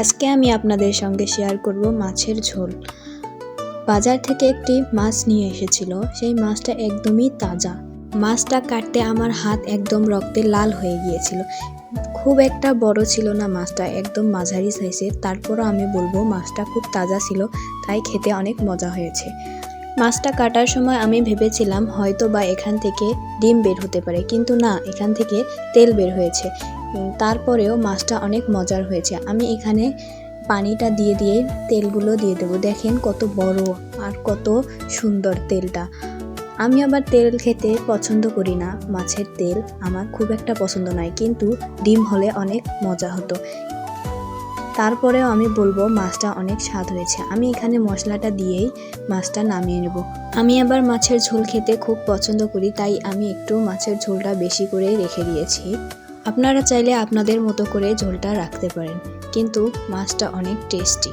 আজকে আমি আপনাদের সঙ্গে শেয়ার করব মাছের ঝোল। বাজার থেকে একটি মাছ নিয়ে এসেছিল, সেই মাছটা একদমই তাজা। মাছটা কাটতে আমার হাত একদম রক্তে লাল হয়ে গিয়েছিল। খুব একটা বড় ছিল না মাছটা, একদম মাঝারি সাইজের। তারপরও আমি বলবো মাছটা খুব তাজা ছিল, তাই খেতে অনেক মজা হয়েছে। মাছটা কাটার সময় আমি ভেবেছিলাম হয়তো বা এখান থেকে ডিম বের হতে পারে, কিন্তু না, এখান থেকে তেল বের হয়েছে। তারপরেও মাছটা অনেক মজার হয়েছে। আমি এখানে পানিটা দিয়ে দিয়ে তেলগুলো দিয়ে দেবো। দেখেন কত বড় আর কত সুন্দর তেলটা। আমি আবার তেল খেতে পছন্দ করি না, মাছের তেল আমার খুব একটা পছন্দ নয়, কিন্তু ডিম হলে অনেক মজা হতো। তারপরেও আমি বলবো মাছটা অনেক স্বাদ হয়েছে। আমি এখানে মশলাটা দিয়েই মাছটা নামিয়ে নেব। আমি আবার মাছের ঝোল খেতে খুব পছন্দ করি, তাই আমি একটু মাছের ঝোলটা বেশি করেই রেখে দিয়েছি। আপনারা চাইলে আপনাদের মতো করে ঝোলটা রাখতে পারেন, কিন্তু মাছটা অনেক টেস্টি।